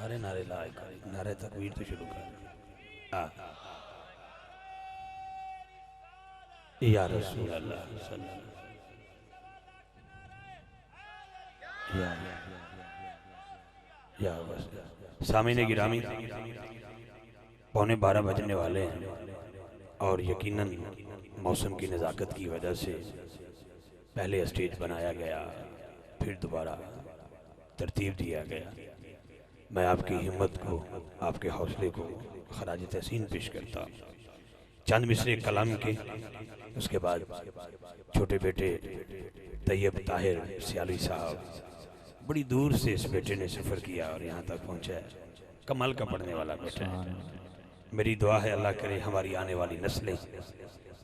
सारे नारे लाए कर, नारे तकबीर तो शुरू कर। या रसूल अल्लाह या सामीने गिरामी, 11:15 बजने वाले हैं और यकीनन मौसम की नज़ाकत की वजह से पहले स्टेज बनाया गया, फिर दोबारा तरतीब दिया गया। मैं आपकी हिम्मत को, आपके हौसले को खराज तहसीन पेश करता हूँ। चंद मिसरे कलाम के, उसके बाद छोटे बेटे तैयब ताहिर सियाली साहब, बड़ी दूर से इस बेटे ने सफ़र किया और यहाँ तक पहुँचा है। कमाल का पढ़ने वाला बेटा है। मेरी दुआ है अल्लाह करे हमारी आने वाली नस्लें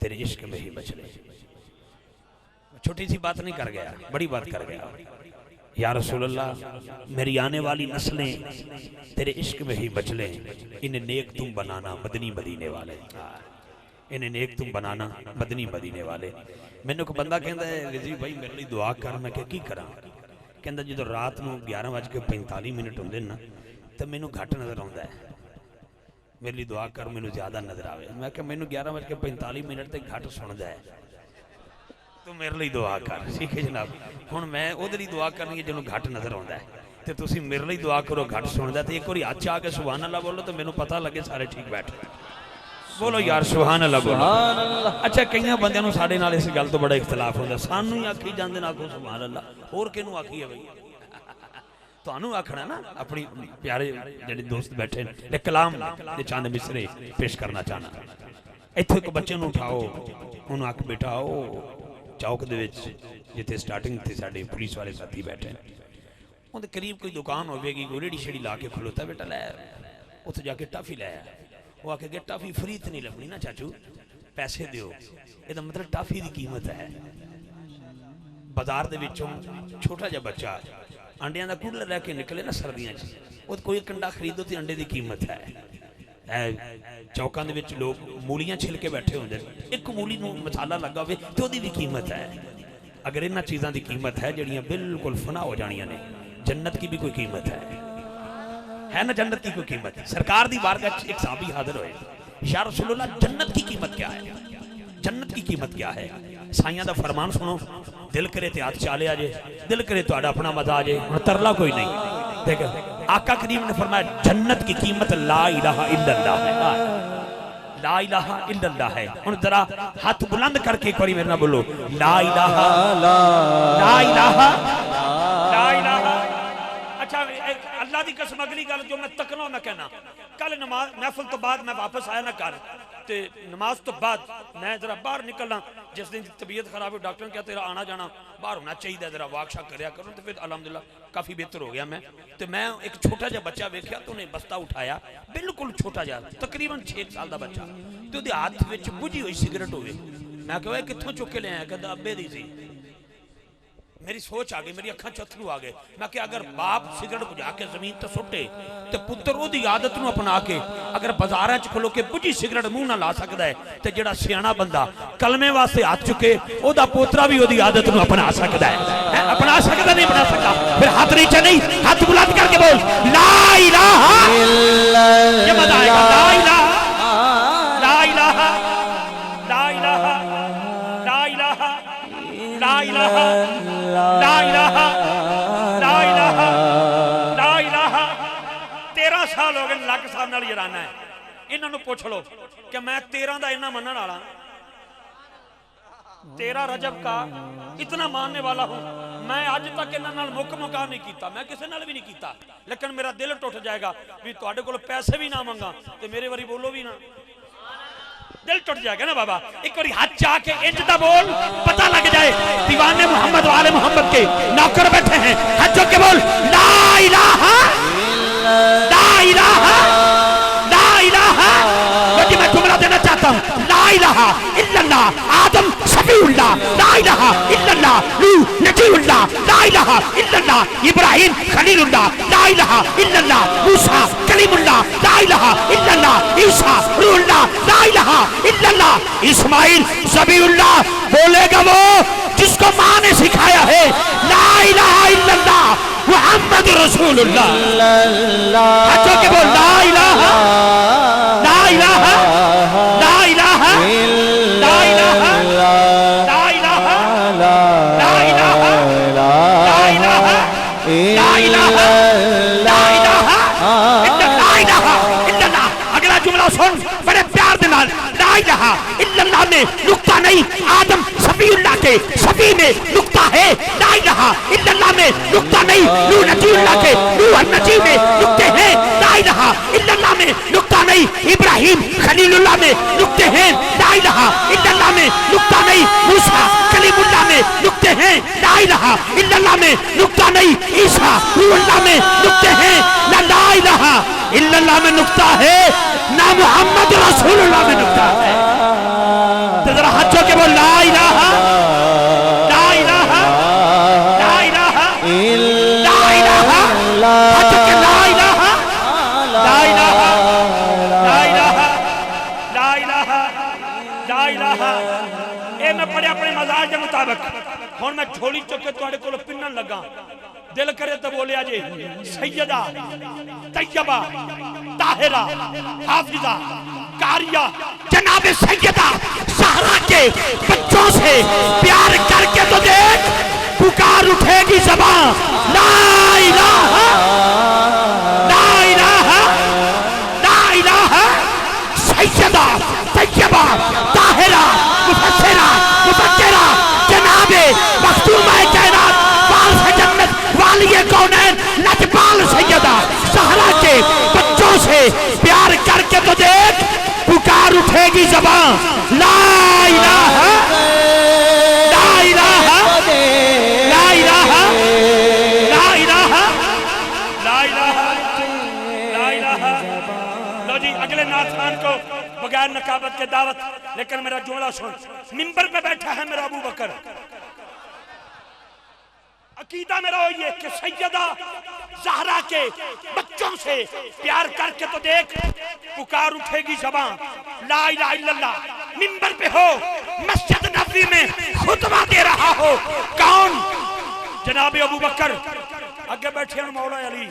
तेरे इश्क में ही बच ले। छोटी सी बात नहीं कर गया, बड़ी बात कर गया। या रसूल अल्लाह, मेरी आने वाली नस्लें तेरे इश्क में ही बच लें। इन्हें नेक तुम बनाना मदनी मदीने वाले, इन्हें नेक तुम बनाना मदनी मदीने वाले। मैंने को बंदा कहता है रिजी भाई मेरे लिए दुआ कर। मैं क्या की करा? कहता जो रात को 11:45 होंगे ना तो मैनू घट नज़र आता है। मेरे लिए दुआ कर, मैनू ज़्यादा नज़र आवे। मैं क्या मैनू 11:45 तक घट सुनता है, तो मेरे लिए दुआ कर। ठीक है जनाब। हुण मैं उहदे लई दुआ करनी है जिन्होंने घट नज़र आता है, तो तुसीं मेरे लिए दुआ करो घट सुनता है। तो एक बार हथ आके सुभान अल्लाह बोलो तो मैनू पता लगे सारे ठीक बैठे। बोलो यार सुभान अल्लाह बोलो। अच्छा कई बंदियां नूं साडे नाल इस गल तो बड़ा इख्तलाफ होंदा, सानू ही आखी जांदे ना आखो सुभान अल्लाह, होर किहनूं आखीए बई? तुहानू आखना ना। अपनी प्यारे जिहड़े दोस्त बैठे ने कलाम दे चंद मिसरे पेश करना चाहना। इत्थे एक बच्चे नूं उठाओ, उहनूं आख बेटा आओ चौक दे विच जिथे स्टार्टिंग ते साडे पुलिस वाले साथी बैठे ने, उहदे करीब कोई दुकान होवेगी, कोई रेड़ी शेड़ी ला के खलोता, बेटा लै उत्थे जाके टाफी लै। वो आके टाफी फ्री तो नहीं लगनी ना चाचू, पैसे दिओ। ये मतलब टाफी की कीमत है। बाजार दे विचों छोटा जिहा बच्चा अंडियां दा कूलर लैके निकले ना सर्दियां च, वो कोई कंडा खरीदो तो अंडे की कीमत है। चौकां दे विच लोग मूलियां छिल के बैठे होंदे, एक मूली नूं मसाला लगा होवे तो ओदी भी कीमत है। अगर इन्हां चीज़ां दी कीमत है जिहड़ियां बिल्कुल फना हो जाणियां ने, जन्नत की भी कोई कीमत है ना? जन्नत की कोई कीमत है। सरकार दी बारगाह एक साहबी हाजिर होए, या रसूलुल्लाह जन्नत की कीमत क्या है? जन्नत की कीमत क्या है? साइयां दा फरमान सुनो, दिल करे ते हाथ चाले आ जाए, दिल करे तो अपना मजा आ जाए, तरला कोई नहीं। देख आका करीम ने फरमाया जन्नत की कीमत ला इलाहा इल्लल्लाह है। ला इलाहा इल्लल्लाह है। हुण जरा हाथ बुलंद करके एक बारी मेरे नाल बोलो ला इलाहा ला इलाहा ला इलाहा। अच्छा अल्लाह दी कसम अगली गल जो मैं तकना मैं कहना, कल नमाज महफिल तो बाद मैं वापस आया ना घर, ते नमाज तो बाद मैं जरा बाहर निकलना। जिस दिन तबीयत खराब हो डॉक्टर ने कहा तेरा आना जाना बाहर होना चाहिए, जरा वाक शाक करया करो। तो फिर अलहमदुलिल्लाह काफ़ी बेहतर हो गया मैं। तो मैं एक छोटा जिहा बच्चा वेख्या तो उन्हें बस्ता उठाया, बिल्कुल छोटा जिहा तकरीबन 6 साल का बच्चा, तो उसके हाथ में बुझी हुई सिगरेट होवे। मैं कहा कित्थों चुक के ले आया? कहता अब्बे दी सी। मेरी सोच आ गई, मेरी अखां चथरू आ गए। मैं क्या अगर बाप सिगरेट बुझा के जमीन तो सुटे तो पुत्र ओदी आदत नूं अपना के अगर बाजारां च खलो के बुझी सिगरेट मुंह ना ला सकदा है, तो जिहड़ा सियाणा बंदा कलमे वास्ते हाथ चुके ओदा पोतरा भी ओदी आदत नूं अपना सकदा है। अपना सकदा नहीं अपना सकदा? फिर हाथ नीचे नहीं, हाथ बुलंद करके बोल ला इलाहा इल्लल्लाह। ये मजा आएगा। ला इलाहा ला इलाहा ला इलाहा ला इलाहा ला इलाहा ला इलाहा ला इलाहा ला इलाहा। 13 साल हो गए लग साहब नाल जराना है। इन्हों पूछ लो कि मैं 13 का इन्ना मनने वाला, 13 रजब का इतना मानने वाला हूं। मैं अज तक इन्होंने मुक मुका नहीं किया, मैं किसी नाल भी नहीं किया, लेकिन मेरा दिल टुट जाएगा भी तुहाडे कोल पैसे भी ना मंगा तो मेरे वारी बोलो भी ना, दिल टूट जाएगा ना बाबा। एक बार हाथ जाके इंजदा बोल, पता लग जाए दीवाने मोहम्मद वाले मोहम्मद के नौकर बैठे हैं। हाथ जो के बोल ला इलाहा ला इलाहा ला इलाहा। क्योंकि मैं जुमला देना चाहता हूं, ला इलाहा इल्लल्लाह आदम सफीउल्लाह, ला इलाहा इल्लल्लाह नूह नजीउल्लाह, ला इलाहा इल्लल्लाह इब्राहिम खलीलुल्लाह, ला इलाहा इल्लल्लाह मूसा कलीमुल्लाह, ला इलाहा इल्लल्लाह ईसा रूहुल्लाह, ला इलाहा इल्लल्लाह इस्माइल ज़बीउल्लाह। बोलेगा वो जिसको मां ने सिखाया है ला इलाहा इल्लल्लाह मुहम्मद रसूलुल्लाह। हाथों के बोल ला इलाहा ला इलाहा ला इलाहा ला इलाहा ला इलाहा ला इलाहा ला इलाहा ला इलाहा ला इलाहा ला इलाहा इल्लल्लाह। अगला जुमला सुन बड़े प्यार दे नाल। ला इलाहा इल्लल्लाह में नुक्ता नहीं, आदम सफीउल्लाह के सफी में नुक्ता है। ला इलाहा इल्लल्लाह में नुक्ता नहीं, नूह नजीउल्लाह के नूह नजी में नुक्ते हैं। ला इलाहा इल्लल्लाह में नुक्ता नहीं, इब्राहिम खलीलुल्लाह में नुक्ते हैं। ला इलाहा इल्लल्लाह में नुक्ता नहीं, मूसा कलीमुल्लाह में नुक्ते हैं। ला इलाहा इल्लल्लाह में नुक्ता नहीं, ईसा रूहुल्लाह में नुक्ते हैं। ला इलाहा इल्लल्लाह में नुक्ता है, ना मोहम्मद रसूलुल्लाह में नुक्ता है। तो जरा हाथों के बोल ला इलाहा ला इलाहा ला इलाहा ला इलाहा। हाथों के ला इलाहा ला इलाहा ला इलाहा ला इलाहा ला इलाहा। ए मैं पढ़े अपने मजाज के मुताबिक। हुण मैं झोली चुक के तुहाडे कोल पिन्नन लगा, दिल करे तो बोलिया जी सैयदा तैयबा ताहिरा हाफिजा कारिया जनाब सैयदा सहरा के बच्चों से प्यार करके तो देख, पुकार उठेगी ज़बां ला इलाहा ला इलाहा ला इलाहा। सैयदा तैयबा ताहिरा मुफस्सिरा मुफक्किरा जनाबे मखदूमा कायनात वारिस जन्नत वालिए कौनैन लजपाल सैयदा सहरा के बच्चों से प्यार करके तो देख, पुकार उठेगी ज़बां ला इलाहा ला इलाहा ला इलाहा ला इलाहा ला इलाहा ला इलाहा। लो जी अगले नाथान को बगैर नकाबत के दावत। लेकिन मेरा जुमला सुन। मिंबर पे बैठा है मेरा अबू बकर, अकीदा मेरा ये कि सैयदा ज़हरा के बच्चों से प्यार करके तो देख, पुकार उठेगी ज़बां ला इलाहा इल्लल्लाह। मिंबर पे हो, मस्जिद नबवी में खुतबा दे रहा हो, कौन? जनाब अबू बकर। अगे बैठे हैं मौला अली,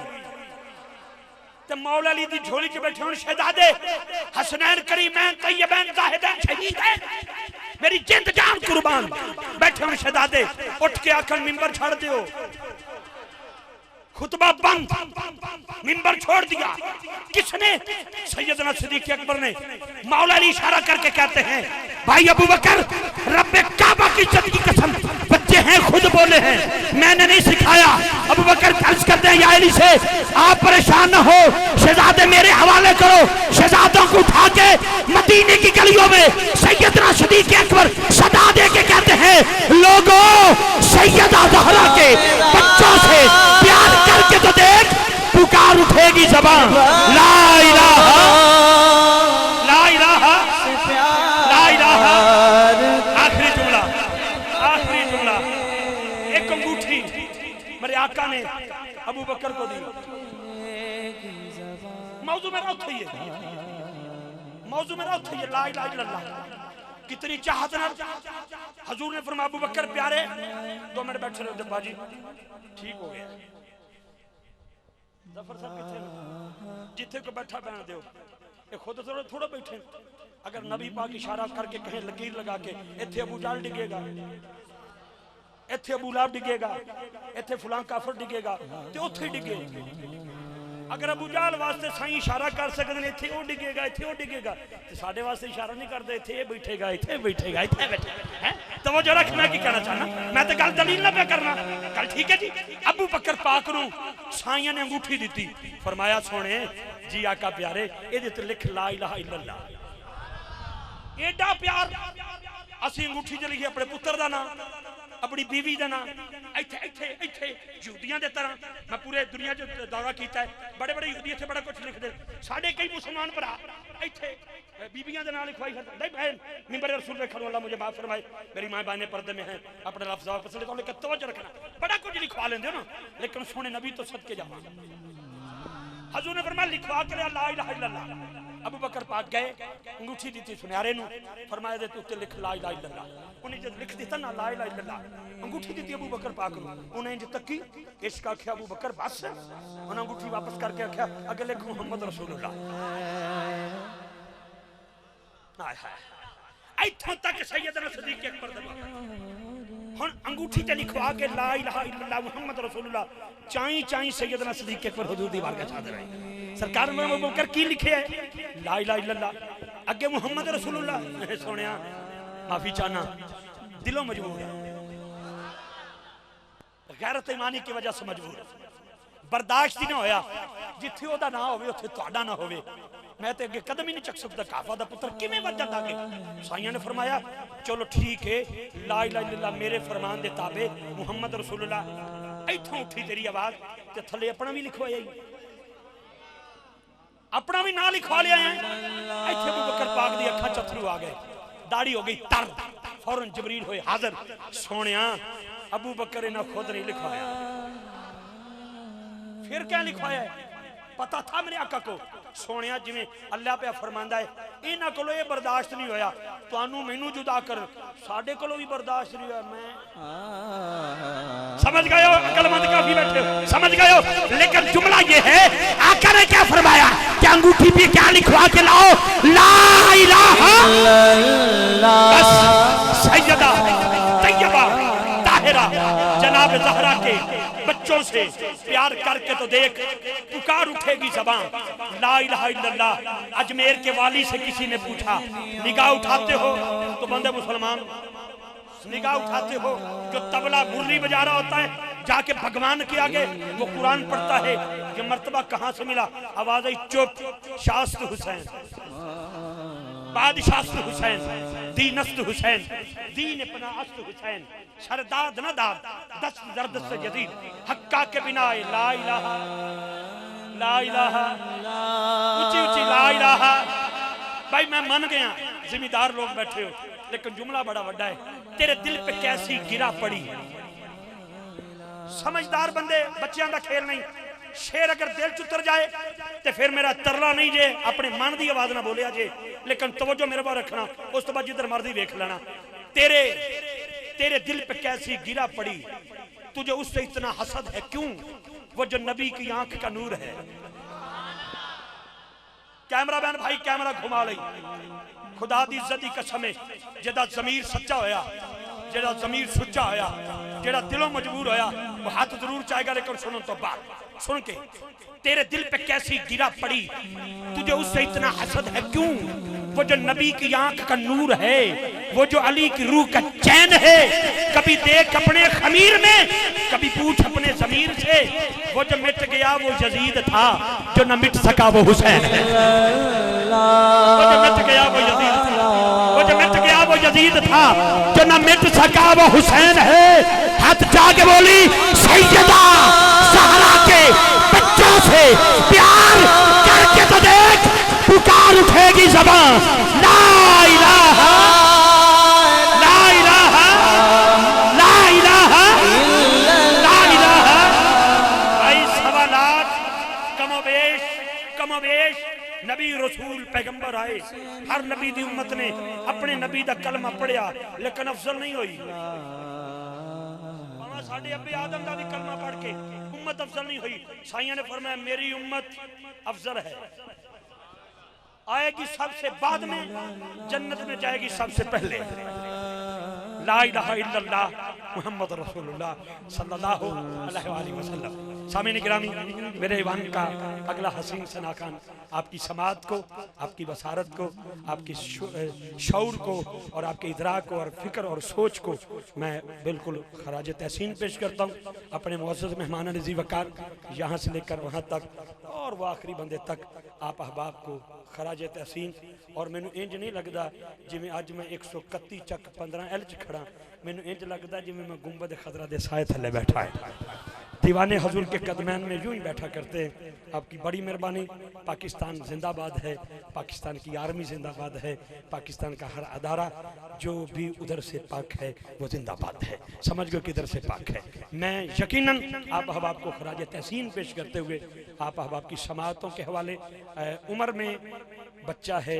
ते मौला अली दी झोली च बैठे हैं शहजादे हसनैन करीमैन तैयबैन जाहिदैन शहीदैन, मेरी जिंद जान कुर्बान। बैठे हैं शहजादे, उठ के आखन मिंबर छोड़ दियो। खुतबा बंद, मिंबर छोड़ दिया। किसने? सैयदना सिद्दीक़ अकबर ने। मौला अली इशारा करके कहते हैं भाई अबू बकर, रब्बे काबा की इज्जत की कसम, बच्चे हैं खुद बोले हैं, मैंने नहीं सिखाया। अबू बकर अर्ज करते हैं या अली से, आप परेशान न हो, शहजादे मेरे हवाले करो। शहजादों को उठा के मदीने की गलियों में सैयदना सिद्दीक़ अकबर सदा दे के कहते हैं, लोगों सैयदा ज़हरा के बच्चों से प्यार करके तो देख, पुकार उठेगी ज़बां ला इलाहा ला इलाहा ला इलाहा। आखिरी जुमला, आखिरी जुमला। एक अंगूठी मेरे आका ने अबू बकर को दी। मौजू मेरा उठे ये, मौजू मेरा उठे ये ला इलाहा इल्लल्लाह। कितनी चाहत ना हजूर ने फरमाया अबू बकर प्यारे 2 मिनट बैठे रहो बाजी, ठीक हो गया। जफर साहब किथे जिथे को बैठा बहन दो, ये खुद थोड़ा थोड़ा बैठे। अगर नबी पाक इशारा करके कहें लकीर लगा के इथे अबू जाल डिगेगा, इथे अबू लाब डिगेगा, इथे फलां काफर डिगेगा, तो उथे डिगे। अगर अबू जाल वास्ते साईं इशारा कर सकते हैं इथे वो डिगेगा, इथे वो डिगेगा, तो साडे वास्ते इशारा नहीं करते इथे ये बैठेगा, इथे बैठेगा, इथे बैठेगा। हैं तो वो जरा मैं की कहना चाहना, मैं तो गल दलील ना पे करना। गल ठीक है जी। अबू बकर पाक नूं साईं ने अंगूठी दी, फरमाया सोने जी आका प्यारे ये ते लिख ला इलाहा इल्लल्लाह। एडा प्यार असी अंगूठी च लिखी अपने पुत्र का नाम, अपनी बीवी का नाम, इथे इथे इथे यहूदियों के तरह। मैं पूरे दुनिया च दौरा किया है, बड़े बड़े यहूदी इथे बड़ा कुछ लिखते। साढ़े कई मुसलमान भरा इथे बीबियां के नाम लिखवाई है। नहीं बहन मिंबर रसूल देखो अल्लाह मुझे माफ फरमाए, मेरी माँ बाने पर्दे में है, अपने लफ्ज़ पसंद तो लेकर तवज्जो रखना। बड़ा कुछ लिखवा लेंगे हो ना, लेकिन सोने नबी तो सदके जावा। हजूर ने फरमाया लिखवा के ला इलाहा इल्लल्लाह। अबू बकर पाक गए अंगूठी दी थी सुनहरे नूं फरमाया दे तू ते लिख ला इलाहा इल्लल्लाह उन्हें जब लिख दिता ना ला इलाहा इल्लल्लाह अंगूठी दी थी अबू बकर पाक नूं उन्हें इंज तकी इश्क आख्या अबू बकर बस उन्हें अंगूठी वापस करके आख्या अगे लिख मुहम्मद रसूलुल्लाह हाय हाय इत्थों तक सैयदना सिद्दीक अकबर दा हुन अंगूठी ते लिखवा के ला इलाहा इल्लल्लाह मुहम्मद रसूलुल्लाह चाई चाई सैयदना सिद्दीक अकबर हुजूर दी बारगाह च हाजिर आए सरकार ने अबू बकर की लिखे है ला इलाहा इल्लल्लाह अगे मुहम्मद रसूलुल्लाह सोनिया माफी चाहना दिलों मजबूर है गैरत ईमानी की वजह से मजबूर बर्दाश्त ही ना होया जिथे ओदा ना होवे उथे तुहाडा ना होवे मैं ते अगे कदम ही नहीं चक सकता काफा दा पुत्र किवें वध जांदा अगे साईं ने फरमाया चलो ठीक है ला इलाहा इल्लल्लाह मेरे फरमान दे ताबे मुहम्मद रसूलुल्लाह इथों उठी तेरी आवाज ते थले अपना भी लिखवाया अपना भी ना लिखवा लिया है इत्थे अबू बकर पाक दी अखां चथरू आ गए दाढ़ी हो गई तर फौरन जबरील होए हाजिर सोनिया अबू बकर ने खुद नहीं लिखवाया फिर क्या लिखवाया पता था मेरे आका को सोनिया जिवें अल्लाह पे फरमांदा है इन्हां कोलों ये बर्दाश्त नहीं होया तुहानू मैनू जुदा कर साडे कोलों भी बर्दाश्त नहीं होया मैं समझ गए हो अकलमंद काफी बैठे हो समझ गए हो लेकिन जुमला ये है आका ने क्या फरमाया कि अंगूठी पे क्या लिखवा के लाओ ला इलाहा इल्लल्लाह सैयदा तैयबा ताहिरा जनाब ज़हरा के बच्चों से प्यार करके तो देख पुकार उठेगी ज़बान ला इलाहा इल्लल्लाह अजमेर के वाली से किसी ने पूछा निगाह उठाते हो तो बंदे मुसलमान निगाह उठाते हो जो तबला मुरली बजा रहा होता है जाके भगवान के आगे वो कुरान पढ़ता है ये मर्तबा कहां से मिला आवाज आई चुप शास्त्र हुसैन बादशाह हुसैन दीनस्त हुसैन दीन पनाअस्त हुसैन शरदाद न दाद दस दर्द से जदीद हक्का के बिना ला इलाहा ऊंची ऊंची ला इलाहा भाई मैं मान गया जिम्मेदार लोग बैठे हो लेकिन जुमला बड़ा बड़ा है तेरे दिल पे कैसी गिरा पड़ी समझदार बंदे बच्चों का खेल नहीं शेर अगर दिल च उतर जाए तो फिर मेरा तरला नहीं जे अपने मन की आवाज ना बोलिया जे लेकिन तवज्जो मेरे पास रखना उस तो बाद जिधर मर्जी देख लेना तेरे दिल पे कैसी गिरा पड़ी तुझे उससे इतना हसद है क्यों वो जो नबी की आंख का नूर है कैमरा मैन भाई कैमरा घुमा ली खुदा दी इज्जत दी कसम है जेदा जमीर सच्चा होया जेदा जमीर सुच्चा होया जेड़ा दिलों मजबूर होया वो हाथ जरूर चाहेगा लेकिन सुनो तो बात सुन के तेरे दिल पे कैसी गिरा पड़ी तुझे उससे इतना हसद है क्यों वो जो नबी की आंख का नूर है वो जो अली की रूह का चैन है कभी देख अपने खमीर में कभी पूछ अपने जमीर से वो जो मिट गया वो यजीद था जो न मिट सका वो हुसैन है वो जो मिट गया वो यजीद था वो जो मिट गया वो यजीद था जो न मिट सका वो हुसैन है हाथ जाके बोली सैयदा ज़हरा के बच्चों से प्यार करके तो देख पुकार उठेगी ज़बान ला इलाहा ला इलाहा ला इलाहा ला इलाहा भाई सवालात कमोबेश नबी रसूल पैगंबर आए हर नबी दी उम्मत ने अपने नबी दा कलमा पढ़िया लेकिन अफजल नहीं हुई साडे अब्बे आदम दा भी कलमा पढ़ के उम्मत अफजल नहीं हुई साईं ने फरमाया मेरी उम्मत अफजल है आएगी सबसे बाद में जन्नत में जाएगी सबसे पहले ला इलाहा इल्लल्लाह मुहम्मद रसूलुल्लाह सल्लल्लाहु अलैहि वसल्लम। सामीन गिरामी मेरे ईवान का अगला हसीन सनाकान आपकी समात को आपकी बसारत को आपकी शऊर को और आपके इदराक को और फिक्र और सोच को मैं बिल्कुल खराज तहसीन पेश करता हूँ अपने मुअज़्ज़ज़ मेहमान नज़ीर वकार यहाँ से लेकर वहाँ तक और वो आखिरी बंदे तक आप अहबाब को खराज तहसीन और मैनू इंज नहीं लगता जिमें अज मैं 131 चक 15 एल च खड़ा मैनू इंज लगता जिमें मैं गुंबद खजरा दे साए थले बैठा है दीवाने हजूर के कदमैन में यूं ही बैठा करते हैं। आपकी बड़ी मेहरबानी। पाकिस्तान जिंदाबाद है, पाकिस्तान की आर्मी जिंदाबाद है, पाकिस्तान का हर अदारा जो भी उधर से पाक है वो जिंदाबाद है। समझ गए किधर से पाक है। मैं यकीनन आप अहबाब को खराज तहसीन पेश करते हुए आप अहबाब की समाअतों के हवाले उम्र में बच्चा है,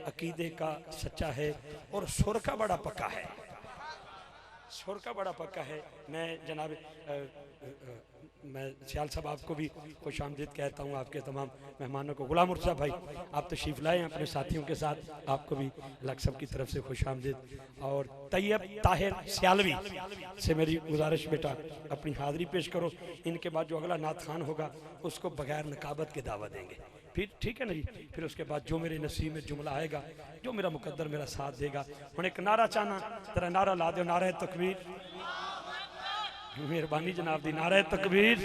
अकीदे का सच्चा है और सुर का बड़ा पक्का है, सुर का बड़ा पक्का है। मैं जनाब मैं सियाल साहब आपको भी खुश आमदीद कहता हूँ, आपके तमाम मेहमानों को। गुलाम मुर्तज़ा भाई आप तशरीफ़ लाए हैं अपने साथियों के साथ, आपको भी लक सब की तरफ से खुश आमदीद। और तैयब ताहिर सियालवी से मेरी गुजारिश, बेटा अपनी हाज़िरी पेश करो। इनके बाद जो अगला नात खान होगा उसको बगैर नकाबत के दावा देंगे, फिर ठीक है ना जी। फिर उसके बाद जो मेरे नसीब में जुमला आएगा, जो मेरा मुकद्दर मेरा साथ देगा। हम एक नारा चाहना, तेरा नारा ला दो, नारा तकबीर। मेहरबानी जनाब दी, नारा तकबीर।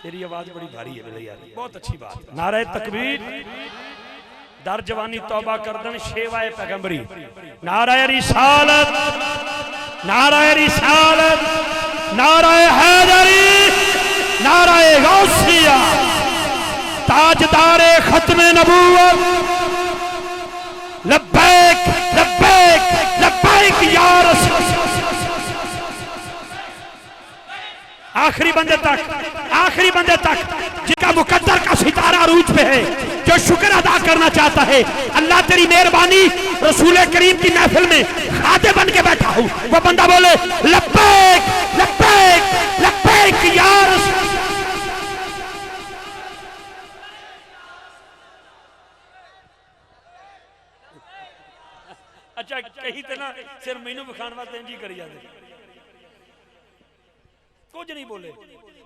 तेरी आवाज बड़ी भारी है मेरे यार, बहुत अच्छी बात। नारा तकबीर, दर जवानी तौबा करदन, शेवाए पैगंबरी। नारा रिसालत, नारा रिसालत, नारा हैदरी, नारा गौसिया, ताजदारे खत्मे नबूवत। लब्बैक लब्बैक लब्बैक या रसूल। आखिरी बंदे तक, आखिरी बंदे तक जिसका मुकद्दर का सितारा अरूज पे है, जो शुक्र अदा करना चाहता है। अल्लाह तेरी मेहरबानी, रसूल करीम की महफिल में खाते बन के बैठा हूं, वो बंदा बोले लब्बैक लब्बैक लब्बैक या रसूल। अच्छा कहीं तो ना सिर्फ मैनू विखाण वास्ते इंज ही करी जाते, कुछ नहीं बोले।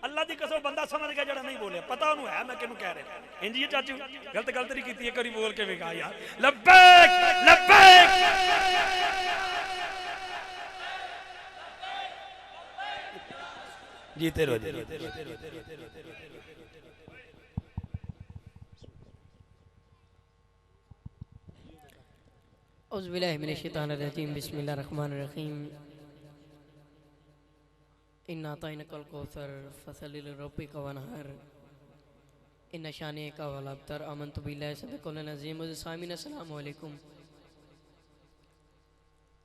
अल्लाह की कसम बंदा समझ गया जरा नहीं बोले, पता उन्होंने है मैं किन्हू कह रहा। इंज ही चाचू गलत गलत नहीं की, एक बार बोल के विखा यार, लब्बैक लब्बैक। जीते रहो, औज़ुबिल्लाहि मिनश्शैतानिर्रजीम, बिस्मिल्लाहिर्रहमानिर्रहीम। इन्ना अतैनाकल कौसर फसल्लि लिरब्बिका वनहर, इन्ना शानिअका वल अब्तर। आमन्तु बिल्लाहि सदक़ल अज़ीम। सामीन अस्सलामु अलैकुम।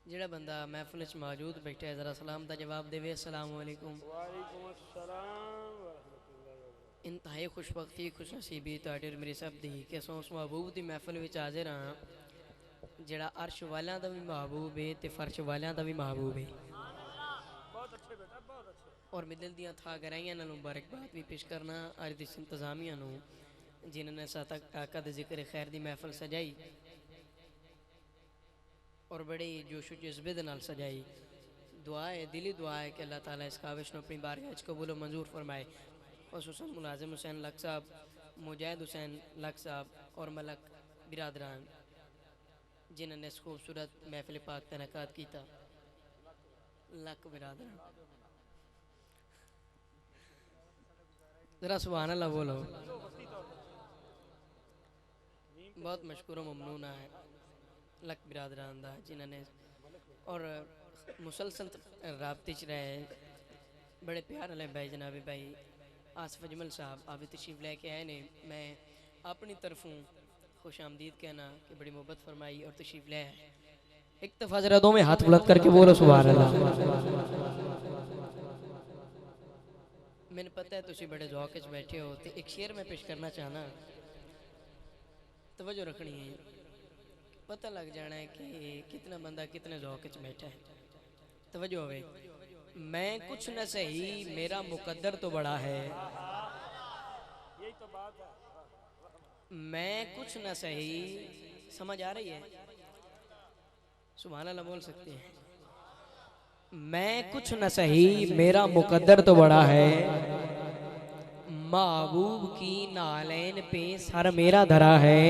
जेड़ा बंदा महफिल च मौजूद बैठा है जरा सलाम का जवाब देवे, अस्सलामु अलैकुम। इंतहाई खुशबख्ती खुशनसीबी तुहाडी और मेरी सब दी कि असां उस महबूब की महफिल में हाजिर हाँ जेड़ा अर्श वालियां दा भी महबूब है ते फर्श वालियां दा भी महबूब है। और मैं दिल दियां था गराइयां नाल मुबारकबाद भी पेश करना अज दी इंतजामिया नूं जिन्होंने साथ आका दे जिक्र खैर दी महफिल सजाई और बड़े जोशो जज्बे दे नाल सजाई। दुआ है, दिली दुआ है कि अल्लाह ताला इस काविश नूं अपनी बारगाह च कबूल मंजूर फरमाए। खुसूसन मुलाजिम हुसैन लक साहब, मुजाहिद हुसैन लक साहब और मलक बिरादरान जिन्होंने इस खूबसूरत महफिल पाक का इनेकाद किया। लक बिरादरान जरा सुभान अल्लाह बोलो। बहुत मशकूर ममनून है लक बिरादरान दा जिन्होंने और मुसलसल राबते च रहे। बड़े प्यार वाले भाई जनाबे भाई आसिफ अजमल साहब आप तशरीफ लेके आए ने। मैं अपनी तरफों खुश आमदीद कहना कि बड़ी मोहब्बत फरमाई और तशरीफ ले आए। एक दफ़ा जरा दो में हाथ बुलंद करके बोलो सुभान अल्लाह। मैंने पता है तुसी बड़े ज़ौक़ च बैठे हो तो एक शेर में पेश करना चाहना, तवज्जो रखनी है, पता लग जाना है कि कितना बंदा कितने ज़ौक़ च बैठा है। तवज्जो होवे। मैं कुछ न सही मेरा मुकद्दर तो बड़ा है, यही तो बात है। मैं कुछ न सही, समझ आ रही है? सुभान अल्लाह बोल सकते हैं। मैं कुछ न सही मेरा मुकद्दर तो बड़ा है, महबूब की नालैन पे सर मेरा धरा है,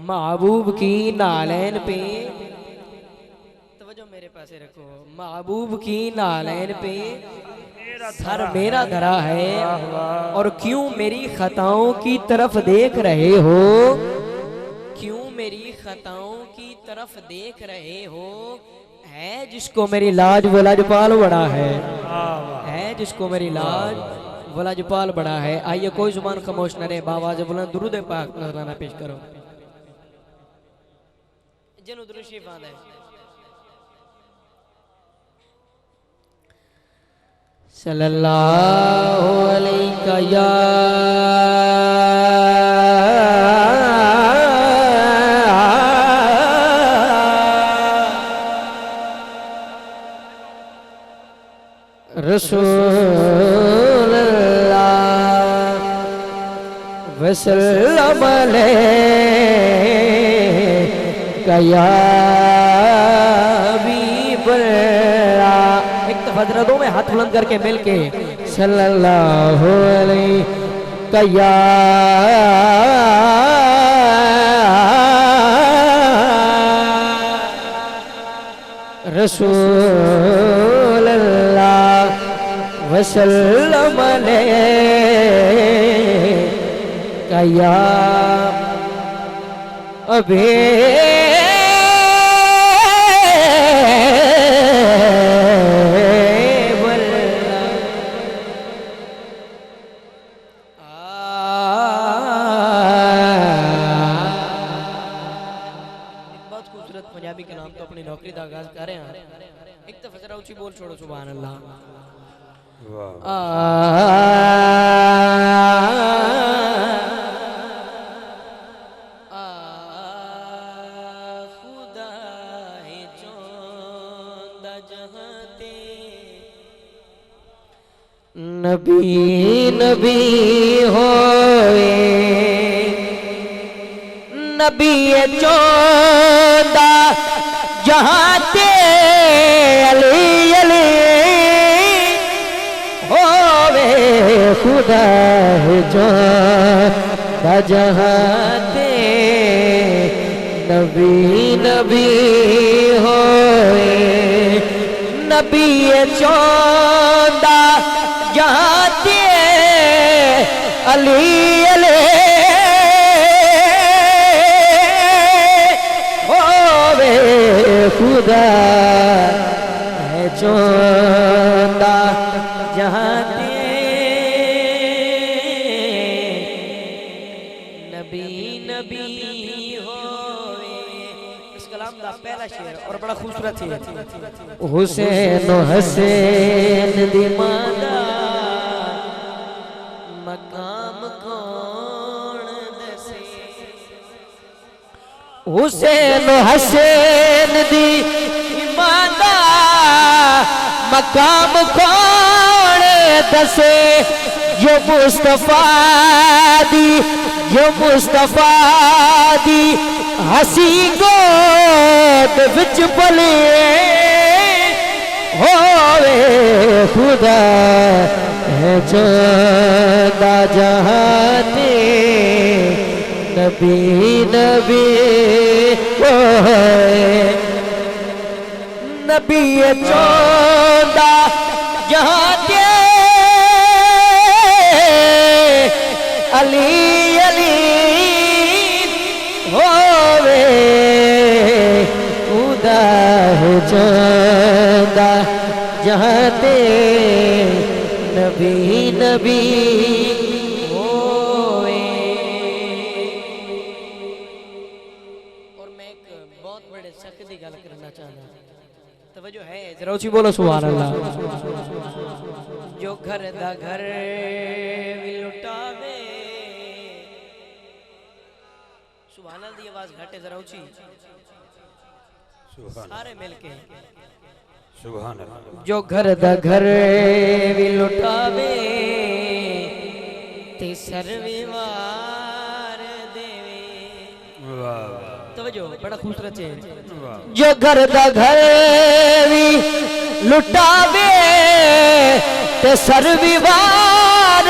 महबूब की नालैन पे, तवज्जो मेरे पास रखो, महबूब की नालैन पे सर मेरा धरा है। और क्यों मेरी खताओं की तरफ देख रहे हो, क्यों मेरी खताओं की तरफ देख रहे हो, है जिसको मेरी लाज वो लाजपाल बड़ा है जिसको मेरी लाज वो लाजपाल बड़ा है। आइए कोई जुबान खामोश न रहे, बावाज़ बुलंद दुरूद पाक नजराना पेश करो। जिन्हों दुरूद शरीफ आंदा है। सल्लल्लाहु अलैहि या रसूलुल्लाह वसल्लम अलैका या हबीबल्लाह। एक दफा जरा दो में हाथ बुलंद करके मिलके सल्लल्लाहु अलैका या रसूलल्लाह वसल्लम अलैका या पंजाबी के नाम तो अपनी नौकरी का आगाज कर रहे हैं। एक दफा जरा ऊंची बोल छोड़ो सुभान अल्लाह। खुदा है चौंदा जहां ते नबी नबी होए नबी चौंदा जहां ते अली अली होवे खुदा चौंदा जहां ते नबी नबी होए नबी चौंदा जहां ते अली अली खुदा है चौंदा जहां ते नबी नबी होवे। इस कलाम का पहला शेर और बड़ा खूबसूरत है। हुसैन हसैन दी मादा मकाम कौन दसे हुसैन हसैन दी मादा मकाम कौन दसे जो मुस्तफा दी हसी गोद विच पले होवे खुदा है चौंदा जहां ते नबी नबी नबी चौंदा जहां ते अली अली होवे खुदा है चौंदा जहां ते नबी नबी जरा उसी बोलो सुभान अल्लाह। जो घर दा घर भी लुटावे सुभान अल्लाह दी आवाज घटे जरा ऊंची सारे मिलके सुभान अल्लाह। जो घर दा घर भी लुटावे ते सर्विवार देवे। तवज्जो बड़ा खूबसूरत है। जो घर दा घर भी लुटावे ते सर्विवार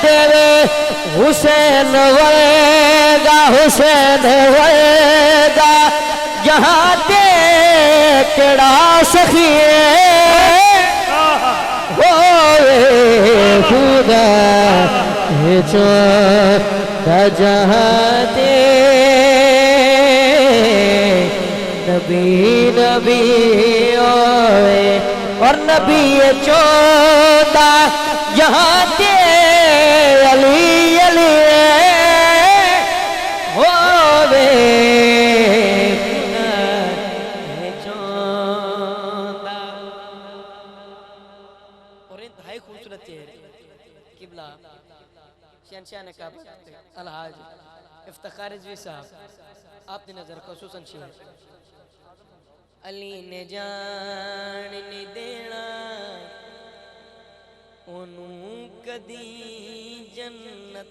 देवे हुसैन वर्गा जहां ते केड़ा सखिए होवे खुदा है चौंदा जहां ते नबी नबी ओए और नबी चौंदा जहां ते अली अली होवे चौंदा। और इंतहाई खूबसूरत चेहरे किबला शहंशाह ने कहा अलहाज इफ्तिखार रिजवी साहब आपकी नजर खसूसन शेर अली ने जान नहीं देना कदी जन्नत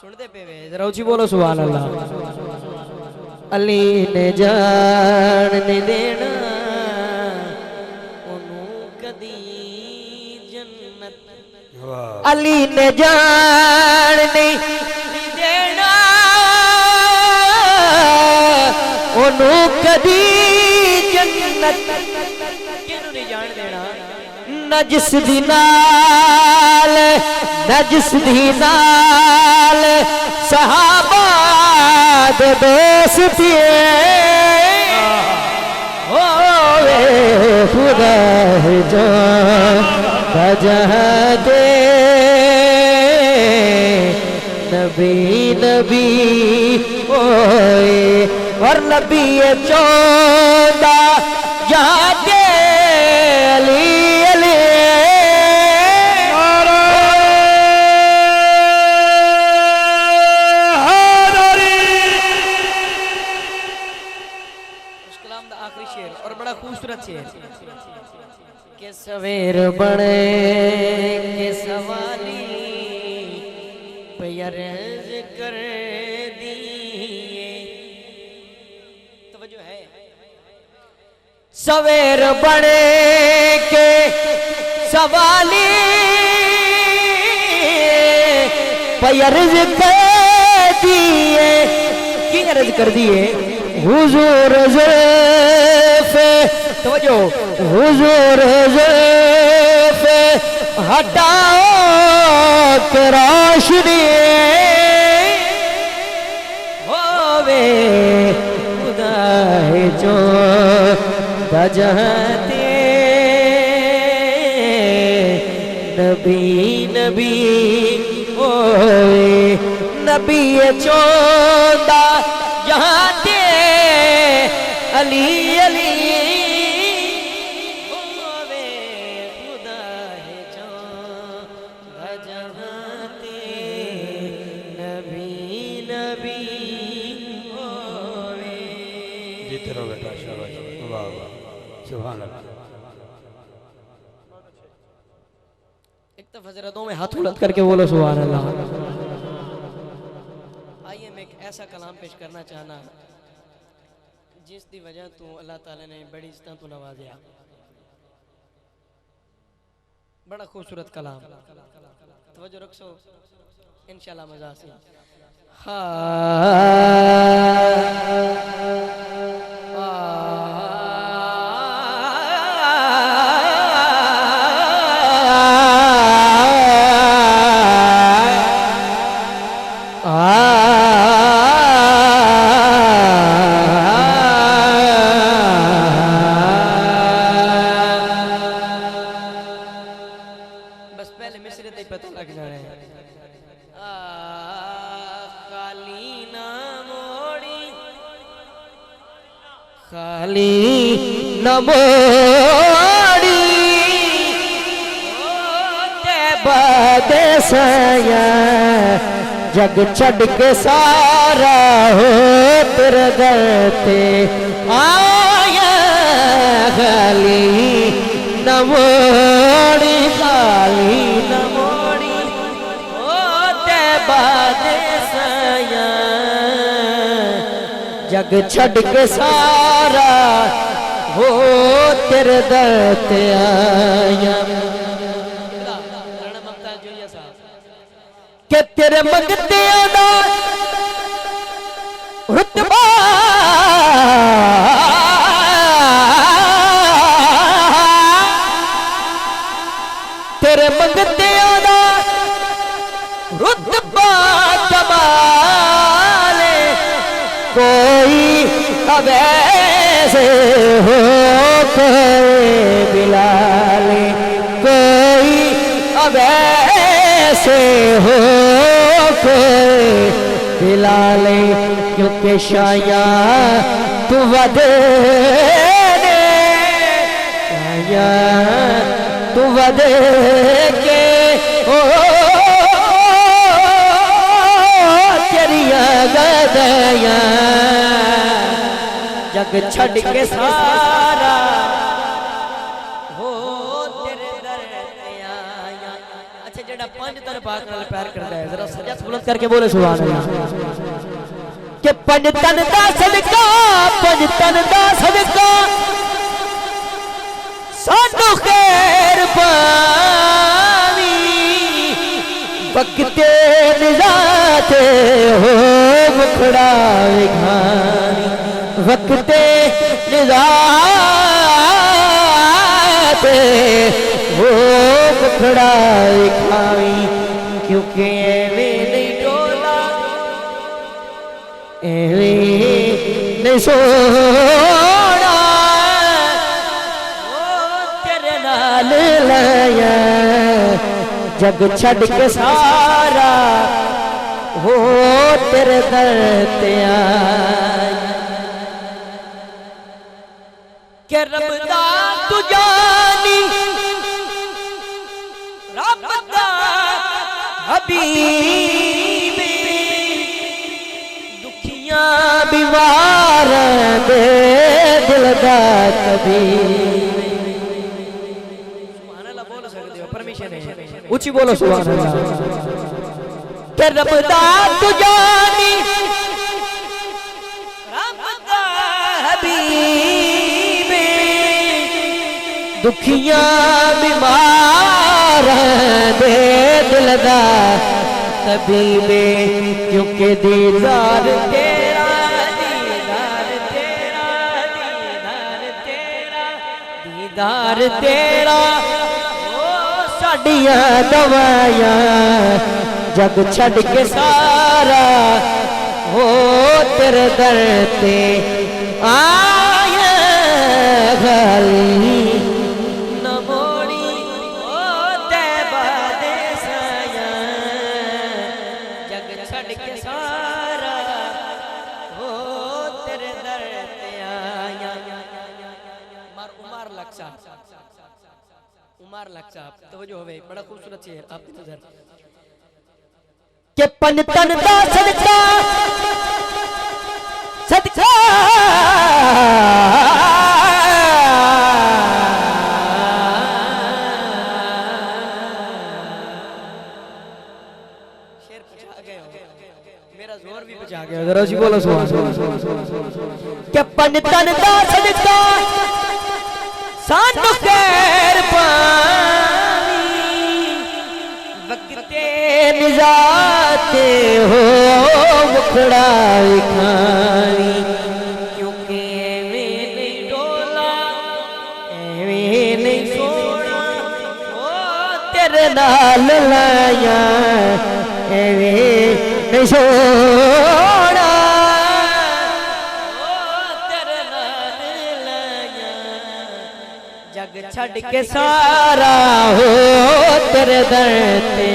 सुनते पे वे जरा ऊंची बोलो सुभान अल्लाह। अली ने जान नहीं देना ओनू कदी जन्नत, अली ने जान नहीं देना ओनू कदी जन्नत, किनू नहीं जान देना न जिस दी नाल न जिस दी नाल सहाबा दे दोस्ती होवे खुदा है जान बजह दे नबी नबी ओए और नबी चौदा जहाँ दे अली अली उस कलाम दा आखिरी शेर और बड़ा खूबसूरत शेर के सवेर बने के सवाली प्यारज कर दिए, तवज्जो है सवेर बने के सवाली प्यारज कर दिए, की अर्ज कर दिए हुजूर ज़ुल्फ़े, तवज्जो हुजूर ज़ुल्फ़े हटाओ के रोशनी होवे खुदा है जो बजते नबी नबी ओए नबी चौदा यहाँ दे अली अली होवे खुदा है जो बजते नबी नबी होवे। जीते रहो बेटा, शाबाश, वाह वाह, सुभान अल्लाह। एक तो हजरतों में हाथ बुलंद करके बोलो सुभान अल्लाह। आइए मैं एक ऐसा कलाम पेश करना चाहना जिस दी वजह तू अल्लाह ताला ने बड़ी इज्जत तू नवाजिया, बड़ा खूबसूरत कलाम, तवज्जो रखो इंशाल्लाह मजा से। बस पहले मिसरे ते पता लग जाना है। खाली ना मोड़ी खाली न मोड़ी ते सया जग छड़ के सारा हो तेरे दरते आया, खाली न मोड़ी खाली न मोड़ी ते सया जग छड़ के सारा हो तेरे दरते आया। के तेरे मंगते दा रुतबा तेरे मंगते दा रुतबा कमाले कोई अब ऐसे हो कोई बिलाले कोई अब ऐसे हो कोई बिलाले क्योंकि शाया तू वदे शाया तू वदे के ओ तेरिया गदया जग छड़ के सारा हो तेरे दर पे आया। जेड़ा पंज तन पाक नाल प्यार करदा है जरा सजा बुलंद करके बोले सुभान अल्लाह कि पंज तन दा सदका सानू खैर पावी वक्ते निजाते हो मुखड़ा विघानी वक्ते निजाते हो मुखड़ा विघानी क्योंकि एवें नहीं डोला एवें नहीं सोना तेरे नाल लाया जग छड़ के सारा हो तेरे दर ते के रब दा तू जानी रब दा हबीबी दुखियां बीमार दे दिल दा तबीब सुभान अल्लाह बोल सकते हो परमिशन है ऊंची बोलो सुभान अल्लाह के रब दा तू जानी रब दा हबीबी दुखियां बीमार दे दिल दा तबीबे क्योंकि दीदार तेरा दीदार तेरा ओ साडियां दवाइयां जग छड़ के सारा हो तेरे दर ते आया गली न मोड़ी ओ तैबा दे साया जग छड़ के सारा हो तेरे दर ते आया उमर लक्सा तवज्जो होवे बड़ा खूबसूरत शेर आपकी नजर के पंजतन दा सदका सदका शेर पहुंचा गए हो मेरा जोर भी पहुंचा गया जरा जी बोलो सुभान के पंजतन दा सदका सानू खैर पानी वक्ते निजाते हो मुखड़ा विखानी क्योंकि एवें नहीं डोला एवें नहीं सोना ओ तेरे नाल लाया एवें नहीं सोना जग छड़ के सारा हो तेरे दर ते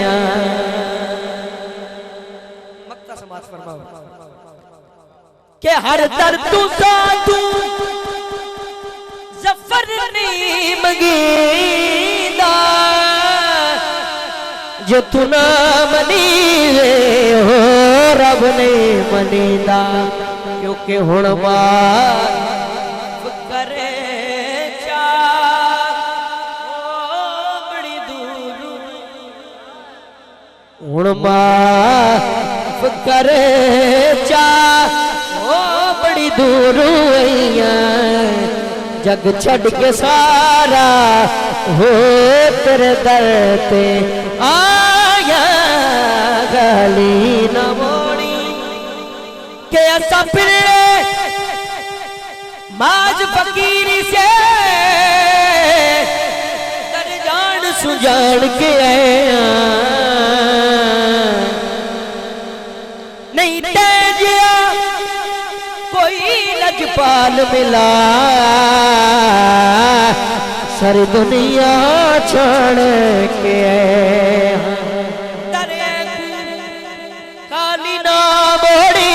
मक्ता समाज फरमाओ के हर दर तू साधू जफर नहीं मंगीदा जो तू ना मनी हो रब नहीं मनीदा क्योंकि हुण माफ करे हुण माफ करे चा ओ बड़ी दूर जग छड़ के सारा हो तेरे दर ते आया गली न मोड़ी के असा फिरे माज फकीरी से कर जान सुजान के आया नहीं तेजिया कोई लजपाल मिला सारी दुनिया छोड़ के तेरे काली ना मोड़ी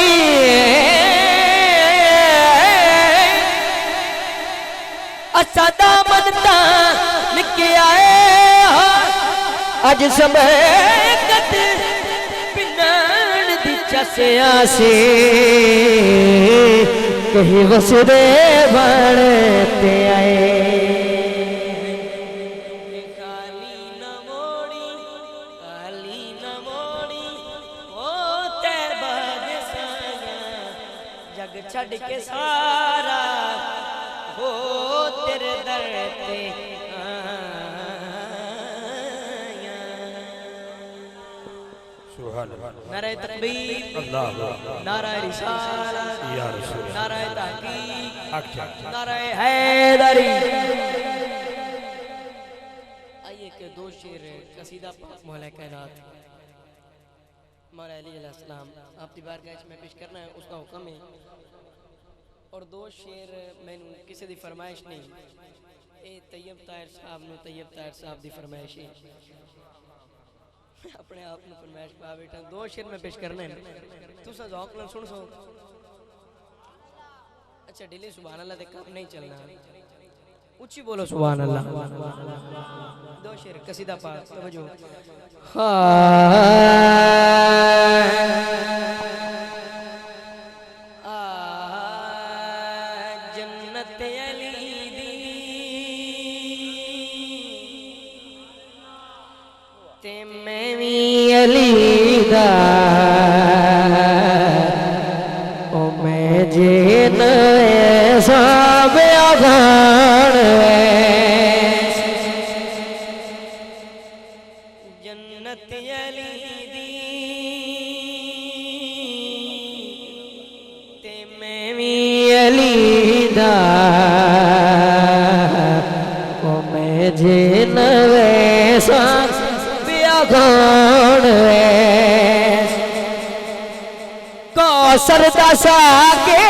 असदा मनता निके आए अज समय चसिया से कहीं वसरे बनते आए काली न मोड़ी छड़ के सारा हो तेरे दर पे आया। सुभान अल्लाह। नारे तकबीर, अल्लाह नारे रिसालत, या रसूल, नारे तहकीक, अच्छा नारे हैदरी। आइए के दो शेर कसीदा पाक मौला कायनात मौला अली अलैहिस्सलाम आप दी बारगाह में पेश करना है, उसका हुक्म है। और दो शेर मैनू किसी दी फरमाइश नहीं, ए तैयब ताहिर साहब नु तैयब ताहिर साहब दी फरमाइश है, अपने आप नु फरमाइश पा बैठा। दो शेर में पेश करने हैं, तुसा ज़ौक़ नाल सुन सो। अच्छा डिले सुभान अल्लाह दे काम नहीं चलना, ऊंची बोलो सुभान अल्लाह। दो शेर कसीदा पाक तवज्जो। जन्नत अली दी ते मैं भी अली दा ओ मैं जे न साब आगान जन्नत अली दी ते मैं भी अली दा ओ मैं जे न वैसा बियागान कौसर दसा के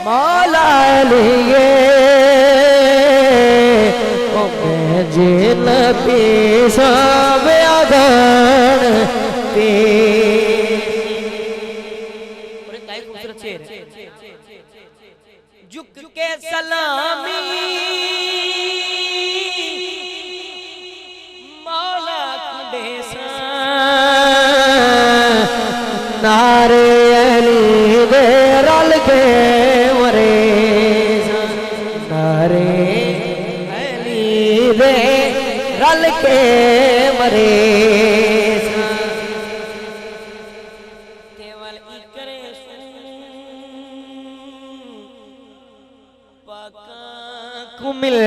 मौला लिए ओ मैं जे नबी साब आगान पे। काय खूबसूरत शेर, झुक के सलामी मौला कुडे सा नारे अली दे रल के मरे नारे अली दे रल के मरे केवल इकरे पाका को मिल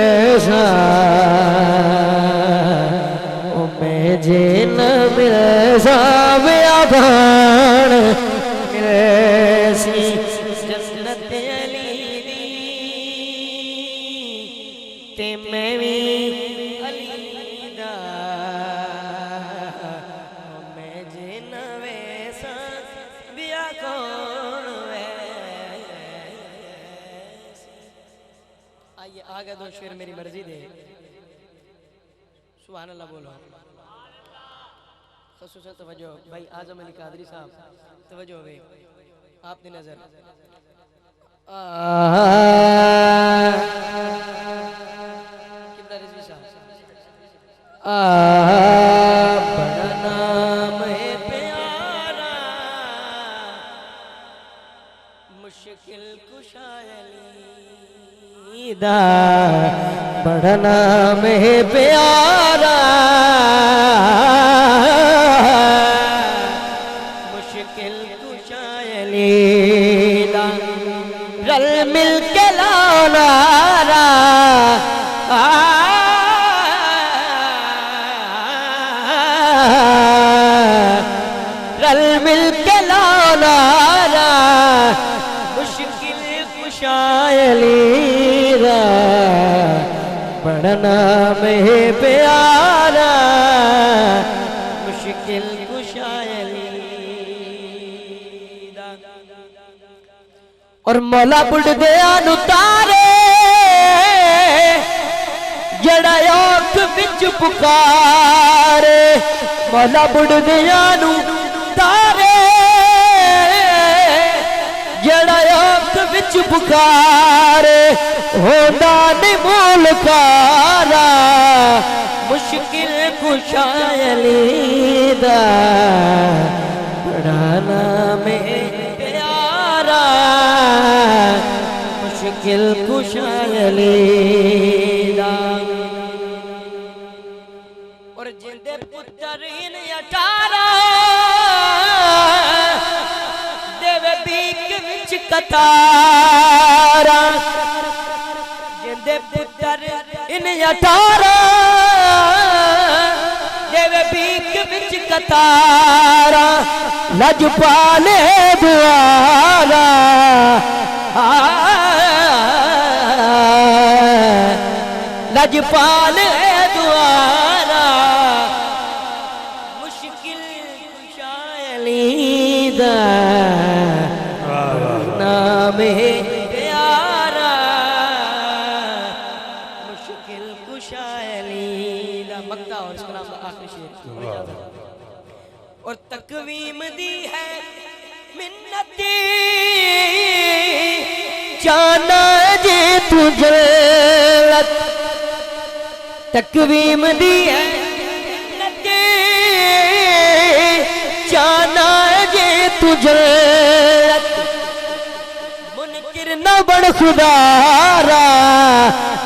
सा ओ मैं जे न मिल सा आगान सी जन्नत अली दी ते मैं भी अली दा मैं जे न वैसा बिया कौन वैसी। आइए आगे दो शेर मेरी मर्जी दे सुभान अल्लाह बोलो। खसूसन तवज्जो भाई आजम अली कादरी साहब तवज्जो वे आपकी नजर किबला रिजवी साहब बड़ा नाम है प्यारा मुश्किल कुशायली दा बड़ा नाम है प्यारा रल मिल के लानारा रल मिल के लानारा मुश्किल कुशायली दा बड़ा नाम है प्यारा मुश्किल कुशायली और मौला बुढ़ दिया नु तारे जड़ा औख विच पुकारे मौला बुढ़ दिया नु तारे जड़ा औख विच पुकारे होंदा नहीं मुलकारा मुश्किल कुशायली दा बड़ा नाम प्यारा मुश्किल कुशायली दा और जिंदे पुत्र इन 18 कतारा जिंदे पुत्र इन 18 जेवे बीक विच कतारा लजपाले दुआरा लजपाले दुआरा मुश्किल कुशायली दा नामे प्यारा मुश्किल कुशायली दा मक्ता और इस कलाम दा आखिरी शेर और तकवीम दी है मिन्नती जाना जे तुझे तकवीम दी है मिन्नती जाना जे तुझे मुनकिर न बड़ खुदारा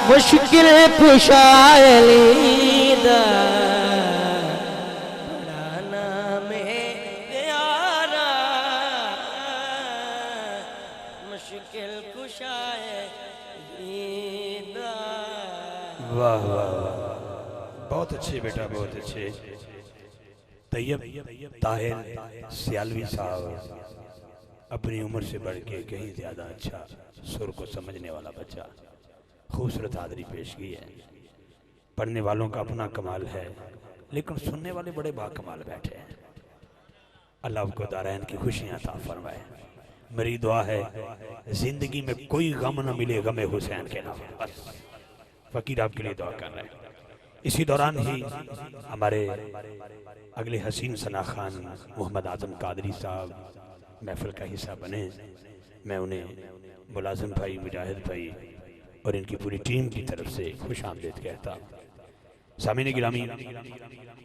मुश्किल कुशायली दा वाह वाह वाह, बहुत अच्छे बेटा, बहुत अच्छे। तैयब ताहिर सियालवी साहब अपनी उम्र से बढ़ के कहीं ज्यादा अच्छा सुर को समझने वाला बच्चा, खूबसूरत हाज़री पेश की है। पढ़ने वालों का अपना कमाल है, लेकिन सुनने वाले बड़े बाकमाल बैठे हैं। अल्लाह को दारैन की खुशियां अता फरमाए। मेरी दुआ है जिंदगी में कोई गम न मिले गमे हुसैन के नाम। फकीर आपके लिए दुआ कर रहे हैं। इसी दौरान ही हमारे अगले हसीन सना खान मोहम्मद आजम कादरी साहब महफिल का हिस्सा बने। मैं उन्हें मुलाजिम भाई, मुजाहिद भाई और इनकी पूरी टीम की तरफ से खुश आमदीद कहता। सामीन गिरामी,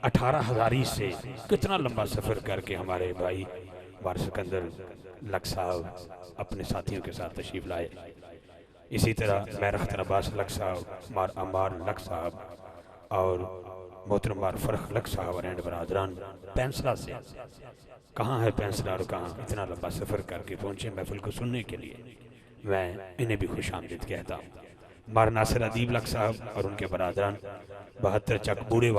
18,000 से कितना लंबा सफ़र करके हमारे भाई वारिस सिकंदर लक साहब अपने साथियों के साथ तशरीफ लाए। इसी तरह मैर अख्तर अब्बास लक साहब, मार अम्बार लक साहब और मोहतरम मार फरख लक साहब और एंड बरादरान पेंसला से। कहाँ है पेंसला और कहाँ इतना लंबा सफ़र करके पहुँचे महफिल को सुनने के लिए। मैं इन्हें भी खुश आमदीद कहता हूँ। मार नासिर अदीब लक साहब और उनके बरादरान 72 चक बूढ़े वाला